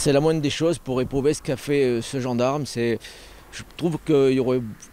C'est la moindre des choses pour éprouver ce qu'a fait ce gendarme. Je trouve qu'il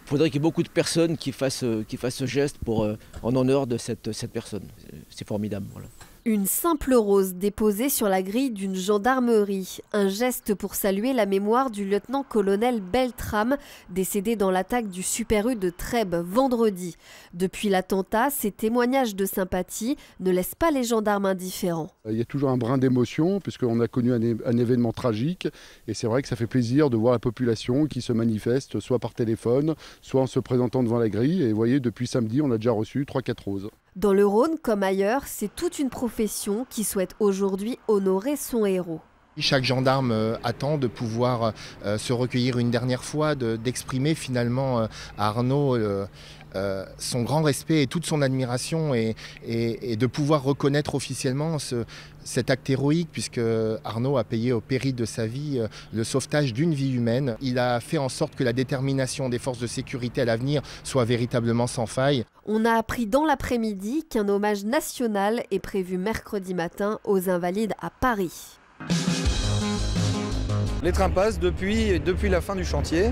faudrait qu'il y ait beaucoup de personnes qui fassent ce geste en honneur de cette personne. C'est formidable. Voilà. Une simple rose déposée sur la grille d'une gendarmerie. Un geste pour saluer la mémoire du lieutenant-colonel Beltrame, décédé dans l'attaque du Super U de Trèbes vendredi. Depuis l'attentat, ces témoignages de sympathie ne laissent pas les gendarmes indifférents. Il y a toujours un brin d'émotion puisqu'on a connu un événement tragique. Et c'est vrai que ça fait plaisir de voir la population qui se manifeste, soit par téléphone, soit en se présentant devant la grille. Et vous voyez, depuis samedi, on a déjà reçu 3-4 roses. Dans le Rhône, comme ailleurs, c'est toute une profession qui souhaite aujourd'hui honorer son héros. Chaque gendarme attend de pouvoir se recueillir une dernière fois, d'exprimer finalement à Arnaud son grand respect et toute son admiration et de pouvoir reconnaître officiellement cet acte héroïque, puisque Arnaud a payé au péril de sa vie le sauvetage d'une vie humaine. Il a fait en sorte que la détermination des forces de sécurité à l'avenir soit véritablement sans faille. On a appris dans l'après-midi qu'un hommage national est prévu mercredi matin aux Invalides à Paris. Les trains passent depuis la fin du chantier.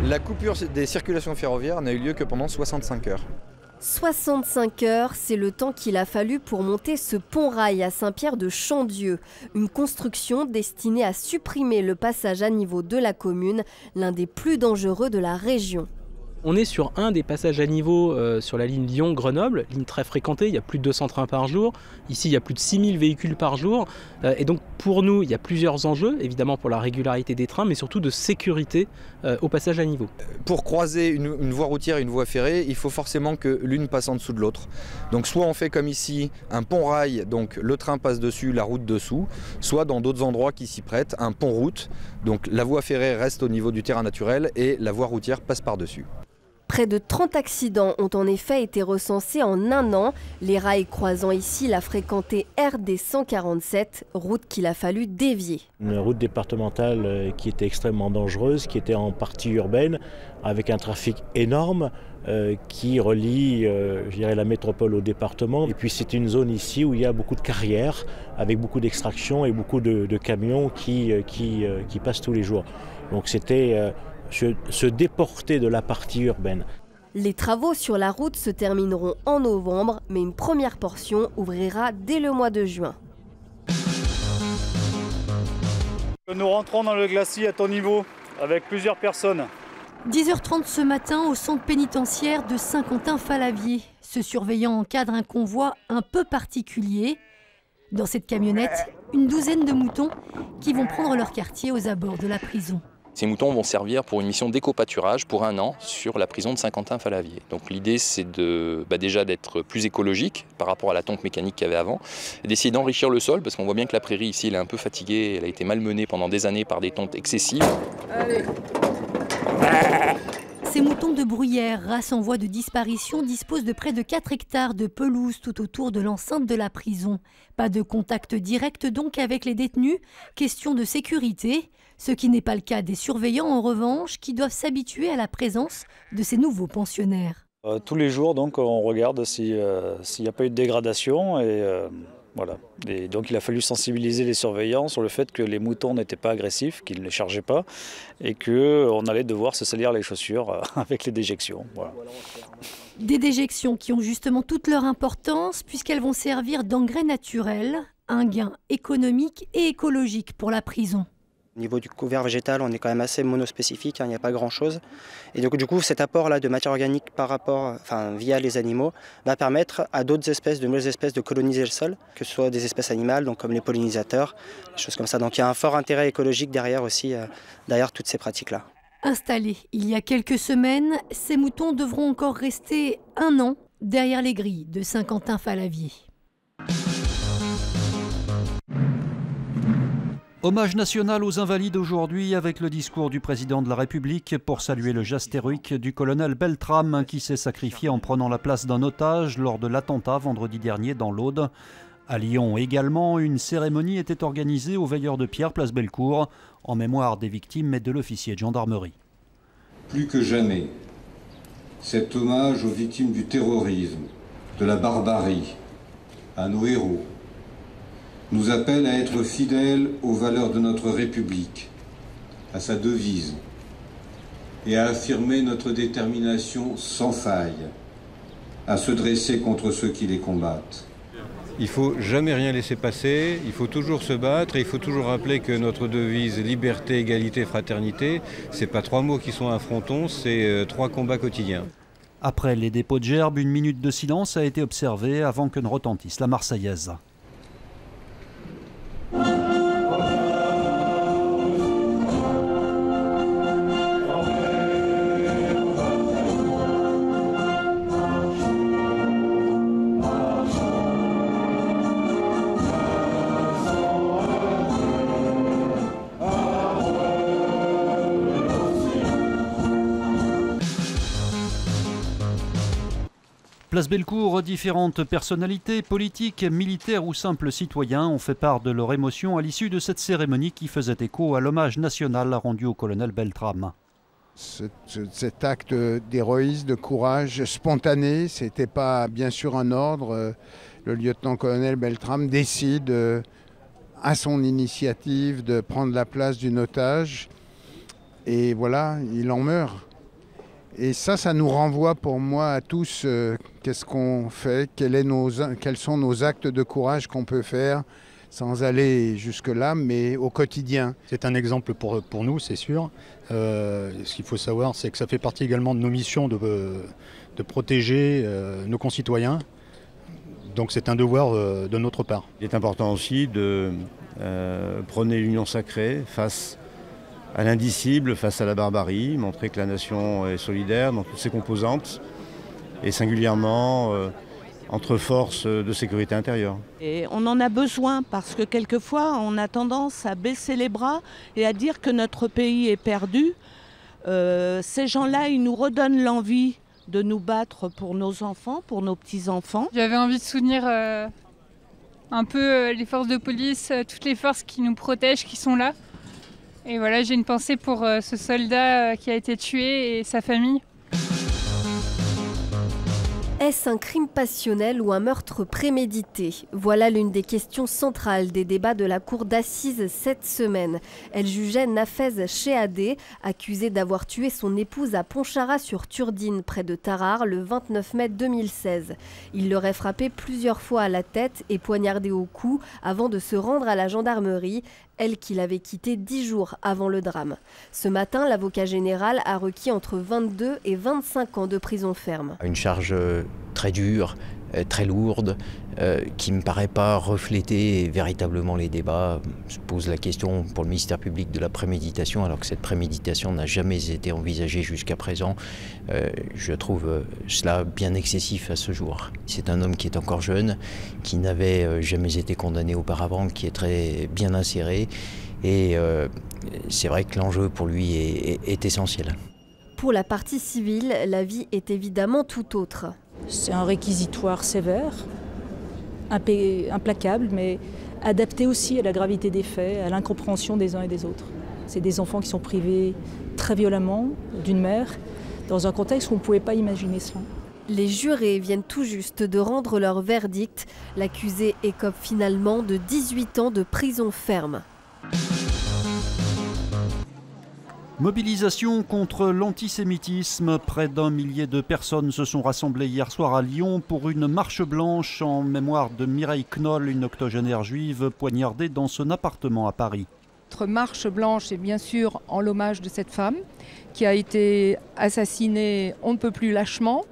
La coupure des circulations ferroviaires n'a eu lieu que pendant 65 heures. 65 heures, c'est le temps qu'il a fallu pour monter ce pont-rail à Saint-Pierre-de-Chandieu. Une construction destinée à supprimer le passage à niveau de la commune, l'un des plus dangereux de la région. On est sur un des passages à niveau sur la ligne Lyon-Grenoble, ligne très fréquentée, il y a plus de 200 trains par jour. Ici, il y a plus de 6000 véhicules par jour. Et donc pour nous, il y a plusieurs enjeux, évidemment pour la régularité des trains, mais surtout de sécurité au passage à niveau. Pour croiser une voie routière et une voie ferrée, il faut forcément que l'une passe en dessous de l'autre. Donc soit on fait comme ici, un pont-rail, donc le train passe dessus, la route dessous, soit dans d'autres endroits qui s'y prêtent, un pont-route, donc la voie ferrée reste au niveau du terrain naturel et la voie routière passe par-dessus. Près de 30 accidents ont en effet été recensés en un an. Les rails croisant ici la fréquentée RD 147, route qu'il a fallu dévier. Une route départementale qui était extrêmement dangereuse, qui était en partie urbaine, avec un trafic énorme qui relie je dirais, la métropole au département. Et puis c'est une zone ici où il y a beaucoup de carrières, avec beaucoup d'extractions et beaucoup de camions qui passent tous les jours. Donc c'était se déporter de la partie urbaine. Les travaux sur la route se termineront en novembre, mais une première portion ouvrira dès le mois de juin. Nous rentrons dans le glacis à ton niveau avec plusieurs personnes. 10h30 ce matin au centre pénitentiaire de Saint-Quentin-Fallavier. Ce surveillant encadre un convoi un peu particulier. Dans cette camionnette, une douzaine de moutons qui vont prendre leur quartier aux abords de la prison. Ces moutons vont servir pour une mission d'éco-pâturage pour 1 an sur la prison de Saint-Quentin-Fallavier. Donc l'idée c'est déjà d'être plus écologique par rapport à la tonte mécanique qu'il y avait avant, et d'essayer d'enrichir le sol parce qu'on voit bien que la prairie ici elle est un peu fatiguée, elle a été malmenée pendant des années par des tontes excessives. Allez. Ces moutons de bruyère, race en voie de disparition, disposent de près de 4 hectares de pelouse tout autour de l'enceinte de la prison. Pas de contact direct donc avec les détenus, question de sécurité, ce qui n'est pas le cas des surveillants en revanche, qui doivent s'habituer à la présence de ces nouveaux pensionnaires. Tous les jours donc on regarde s'il n'y a pas eu de dégradation et voilà. Et donc il a fallu sensibiliser les surveillants sur le fait que les moutons n'étaient pas agressifs, qu'ils ne les chargeaient pas et qu'on allait devoir se salir les chaussures avec les déjections. Voilà. Des déjections qui ont justement toute leur importance puisqu'elles vont servir d'engrais naturel, un gain économique et écologique pour la prison. Au niveau du couvert végétal, on est quand même assez monospécifique, il n'y a pas grand-chose. Et donc du coup, cet apport-là de matière organique via les animaux va permettre à d'autres espèces, de nouvelles espèces, de coloniser le sol, que ce soit des espèces animales, donc comme les pollinisateurs, des choses comme ça. Donc il y a un fort intérêt écologique derrière aussi, derrière toutes ces pratiques-là. Installés il y a quelques semaines, ces moutons devront encore rester 1 an derrière les grilles de Saint-Quentin-Fallavier. Hommage national aux Invalides aujourd'hui avec le discours du président de la République pour saluer le geste héroïque du colonel Beltrame qui s'est sacrifié en prenant la place d'un otage lors de l'attentat vendredi dernier dans l'Aude. À Lyon également, une cérémonie était organisée au Veilleur de Pierre, place Bellecour, en mémoire des victimes et de l'officier de gendarmerie. Plus que jamais, cet hommage aux victimes du terrorisme, de la barbarie, à nos héros, nous appelle à être fidèles aux valeurs de notre République, à sa devise, et à affirmer notre détermination sans faille à se dresser contre ceux qui les combattent. Il ne faut jamais rien laisser passer, il faut toujours se battre et il faut toujours rappeler que notre devise liberté, égalité, fraternité, ce n'est pas 3 mots qui sont un fronton, c'est 3 combats quotidiens. Après les dépôts de gerbes, une minute de silence a été observée avant que ne retentisse la Marseillaise. Place Bellecour, différentes personnalités politiques, militaires ou simples citoyens ont fait part de leur émotion à l'issue de cette cérémonie qui faisait écho à l'hommage national rendu au colonel Beltrame. Cet acte d'héroïsme, de courage spontané, ce n'était pas bien sûr un ordre. Le lieutenant-colonel Beltrame décide à son initiative de prendre la place d'une otage et voilà, il en meurt. Et ça nous renvoie pour moi à tous, qu'est-ce qu'on fait, quels sont nos actes de courage qu'on peut faire sans aller jusque-là, mais au quotidien. C'est un exemple pour nous, c'est sûr. Ce qu'il faut savoir, c'est que ça fait partie également de nos missions de protéger nos concitoyens. Donc c'est un devoir de notre part. Il est important aussi de prôner l'union sacrée face à l'indicible, face à la barbarie, montrer que la nation est solidaire dans toutes ses composantes et singulièrement entre forces de sécurité intérieure. Et on en a besoin parce que quelquefois on a tendance à baisser les bras et à dire que notre pays est perdu. Ces gens-là, ils nous redonnent l'envie de nous battre pour nos enfants, pour nos petits-enfants. J'avais envie de soutenir un peu les forces de police, toutes les forces qui nous protègent, qui sont là. Et voilà, j'ai une pensée pour ce soldat qui a été tué et sa famille. Est-ce un crime passionnel ou un meurtre prémédité? Voilà l'une des questions centrales des débats de la cour d'assises cette semaine. Elle jugeait Nafez Chehadé, accusé d'avoir tué son épouse à Pontcharrat-sur-Turdine, près de Tarare, le 29 mai 2016. Il l'aurait frappé plusieurs fois à la tête et poignardé au cou avant de se rendre à la gendarmerie, elle qu'il avait quittée 10 jours avant le drame. Ce matin, l'avocat général a requis entre 22 et 25 ans de prison ferme. Une charge très dure, très lourde, qui ne me paraît pas refléter véritablement les débats. Je pose la question pour le ministère public de la préméditation, alors que cette préméditation n'a jamais été envisagée jusqu'à présent. Je trouve cela bien excessif à ce jour. C'est un homme qui est encore jeune, qui n'avait jamais été condamné auparavant, qui est très bien inséré. Et c'est vrai que l'enjeu pour lui est essentiel. Pour la partie civile, la vie est évidemment tout autre. C'est un réquisitoire sévère, implacable, mais adapté aussi à la gravité des faits, à l'incompréhension des uns et des autres. C'est des enfants qui sont privés très violemment d'une mère, dans un contexte où on ne pouvait pas imaginer cela. Les jurés viennent tout juste de rendre leur verdict. L'accusé écope finalement de 18 ans de prison ferme. Mobilisation contre l'antisémitisme. Près d'1 millier de personnes se sont rassemblées hier soir à Lyon pour une marche blanche en mémoire de Mireille Knoll, une octogénaire juive poignardée dans son appartement à Paris. Notre marche blanche est bien sûr en l'hommage de cette femme qui a été assassinée on ne peut plus lâchement,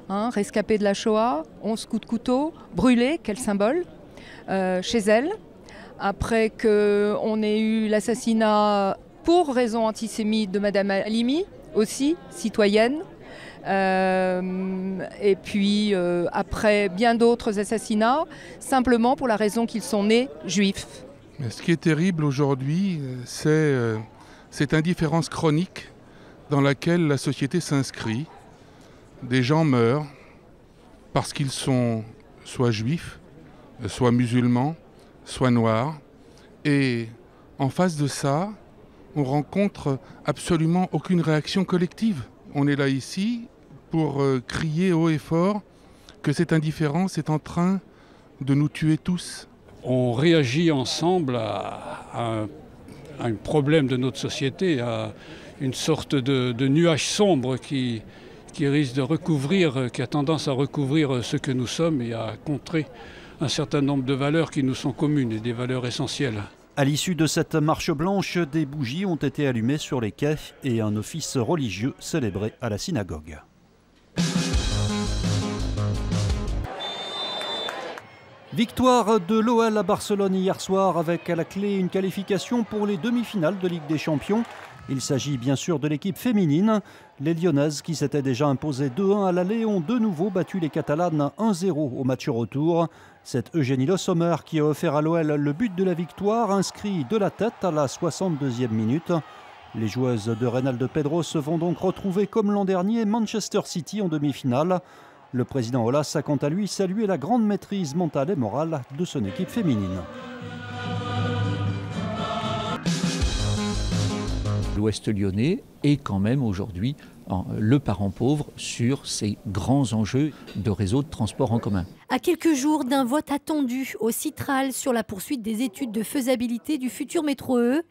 rescapée de la Shoah, 11 coups de couteau, brûlée, quel symbole, chez elle. Après qu'on ait eu l'assassinat pour raison antisémite de Madame Halimi, aussi citoyenne. Et puis après bien d'autres assassinats, simplement pour la raison qu'ils sont nés juifs. Mais ce qui est terrible aujourd'hui, c'est cette indifférence chronique dans laquelle la société s'inscrit. Des gens meurent parce qu'ils sont soit juifs, soit musulmans, soit noirs. Et en face de ça, on rencontre absolument aucune réaction collective. On est là ici pour crier haut et fort que cette indifférence est en train de nous tuer tous. On réagit ensemble à un problème de notre société, à une sorte de nuage sombre qui risque de recouvrir, qui a tendance à recouvrir ce que nous sommes et à contrer un certain nombre de valeurs qui nous sont communes et des valeurs essentielles. À l'issue de cette marche blanche, des bougies ont été allumées sur les quais et un office religieux célébré à la synagogue. Victoire de l'OL à Barcelone hier soir avec à la clé une qualification pour les demi-finales de Ligue des Champions. Il s'agit bien sûr de l'équipe féminine. Les Lyonnaises, qui s'étaient déjà imposées 2-1 à l'aller, ont de nouveau battu les Catalanes 1-0 au match retour. C'est Eugénie Le Sommer qui a offert à l'OL le but de la victoire, inscrit de la tête à la 62e minute. Les joueuses de Reynaldo Pedros vont donc retrouver, comme l'an dernier, Manchester City en demi-finale. Le président Aulas a quant à lui salué la grande maîtrise mentale et morale de son équipe féminine. L'Ouest lyonnais est quand même aujourd'hui le parent pauvre sur ces grands enjeux de réseau de transport en commun. À quelques jours d'un vote attendu au Citral sur la poursuite des études de faisabilité du futur métro E,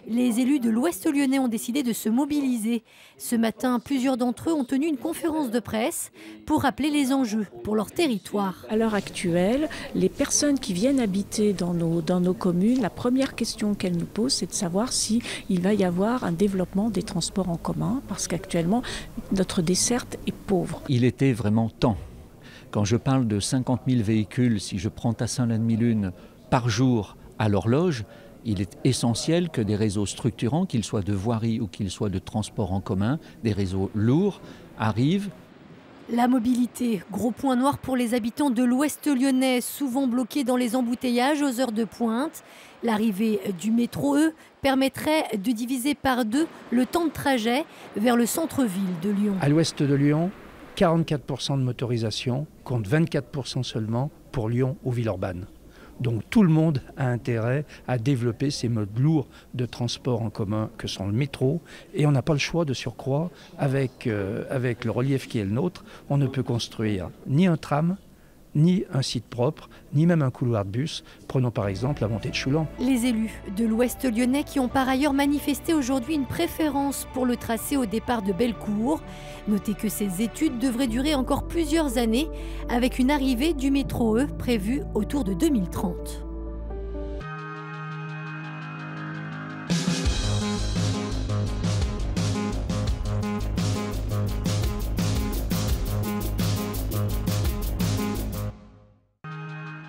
les élus de l'Ouest lyonnais ont décidé de se mobiliser. Ce matin, plusieurs d'entre eux ont tenu une conférence de presse pour rappeler les enjeux pour leur territoire. À l'heure actuelle, les personnes qui viennent habiter dans nos communes, la première question qu'elles nous posent, c'est de savoir s'il va y avoir un développement des transports en commun, parce qu'actuellement, notre desserte est pauvre. Il était vraiment temps. Quand je parle de 50 000 véhicules, si je prends Tassin-la-Demi-Lune par jour à l'horloge, il est essentiel que des réseaux structurants, qu'ils soient de voirie ou qu'ils soient de transport en commun, des réseaux lourds, arrivent. La mobilité, gros point noir pour les habitants de l'Ouest lyonnais, souvent bloqués dans les embouteillages aux heures de pointe. L'arrivée du métro E permettrait de diviser par 2 le temps de trajet vers le centre-ville de Lyon. À l'ouest de Lyon, 44% de motorisation, contre 24% seulement pour Lyon ou Villeurbanne. Donc tout le monde a intérêt à développer ces modes lourds de transport en commun que sont le métro. Et on n'a pas le choix de surcroît, avec le relief qui est le nôtre, on ne peut construire ni un tram, ni un site propre, ni même un couloir de bus. Prenons par exemple la montée de Choulan. Les élus de l'Ouest lyonnais qui ont par ailleurs manifesté aujourd'hui une préférence pour le tracé au départ de Bellecour. Notez que ces études devraient durer encore plusieurs années avec une arrivée du métro E prévue autour de 2030.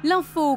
L'info